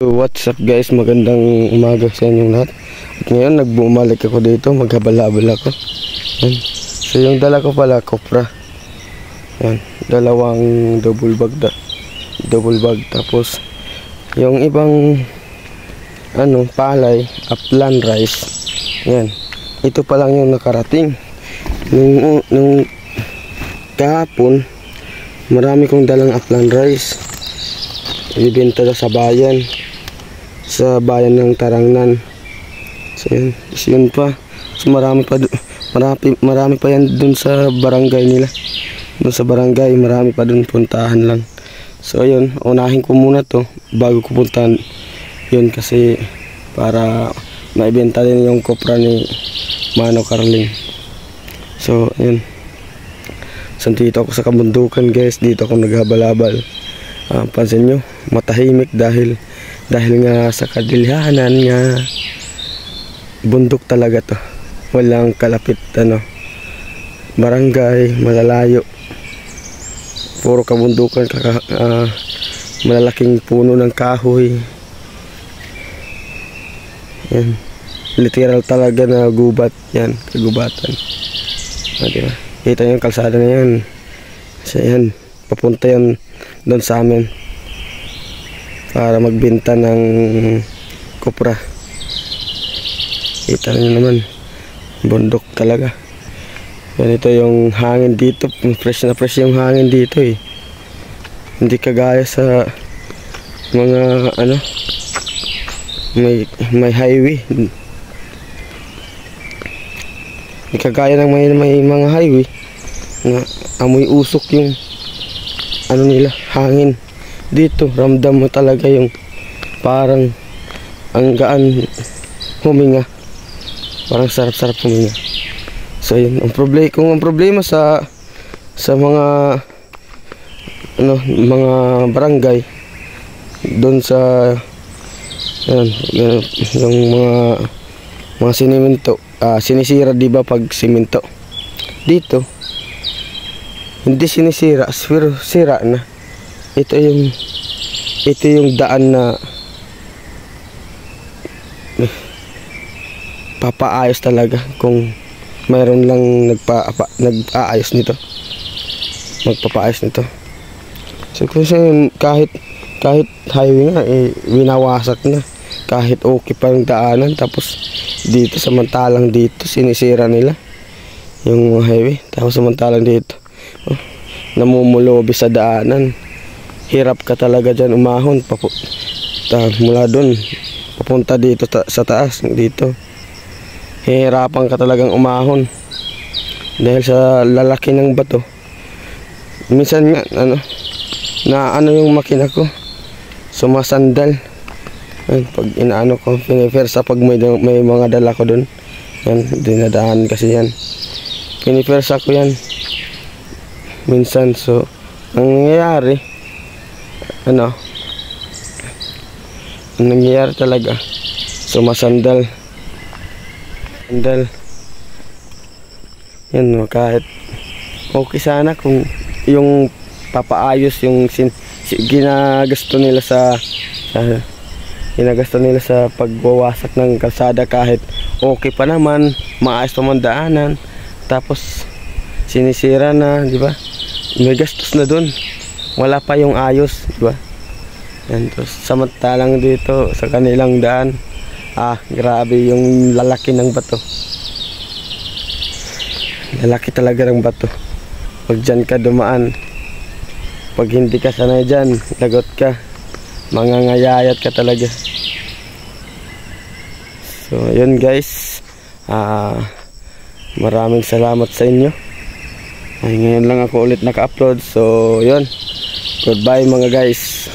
What's up guys, magandang umaga sa inyong lahat. At ngayon nagbumalik ako dito, maghabal-habal ako. Yan. So yung dala ko pala, kopra. Yan, dalawang double bag. Tapos yung ibang palay, upland rice. Yan, ito pa lang yung nakarating. Nung kahapon, marami kong dalang upland rice. Ibibenta sa bayan. Sa bayan ng Tarangnan. So yun pa. So marami pa yan dun sa barangay nila. Dun sa barangay marami pa dun, puntahan lang. So ayun, unahin ko muna to bago ko puntahan yun, kasi para maibenta din yung kopra ni Mano Carling. So ayun, so dito ako sa kabundukan guys, dito ako naghabal-habal. Pansin nyo, matahimik dahil nga sa kadilihanan nga bundok talaga to. Walang kalapit barangay, malalayo. Puro kabundukan, malalaking puno ng kahoy. Yan. Literal talaga na gubat yan, kagubatan. Diba? Kita yung kalsada na yan. Kasi yan, papunta yan doon sa amin para magbenta ng kopra. Kita nyo naman, bundok talaga. Ganito yung hangin dito, fresh na fresh yung hangin dito eh. Hindi kagaya sa mga may highway. Hindi kagaya ng may mga highway na amoy usok yung nila, hangin. Dito ramdam mo talaga yung parang ang gaan huminga, parang sarap-sarap huminga. So yun, ang problema sa mga mga barangay doon sa yung mga sinemento, sinisira di ba pag simento. Dito hindi sinisira, pero sira na. Ito yung daan na papaayos talaga kung mayroon lang nag-aayos nito, magpapaayos nito. So kasi kahit highway nga winawasak na, kahit okay pa yung daanan, tapos dito samantalang dito sinisira nila yung highway, tapos samantalang dito namumulobi sa daanan. Hirap ka talaga dyan umahon mula dun papunta dito sa taas. Dito hihirapan ka talagang umahon dahil sa lalaki ng bato. Minsan nga yung makina ko sumasandal pag inaano ko, pinipersa pag may mga dala ko dun. Yan, dinadaan kasi yan, pinipersa ko yan minsan. So ang nangyayari ang nangyayari talaga, sumasandal yan. Kahit okay sana kung yung papaayos yung ginagasto nila sa pagwawasak ng kalsada, kahit okay pa naman, maayos pa man daanan, tapos sinisira na, di ba? May gastos na dun, wala pa yung ayos, di ba? Yan, tapos samantalang dito sa kanilang daan, grabe yung lalaki ng bato. Lalaki talaga ng bato. Pag dyan ka dumaan, pag hindi ka sanay dyan, lagot ka, mangangayayat ka talaga. So yun guys, maraming salamat sa inyo. Ngayon lang ako ulit naka-upload. So yun, goodbye mga guys.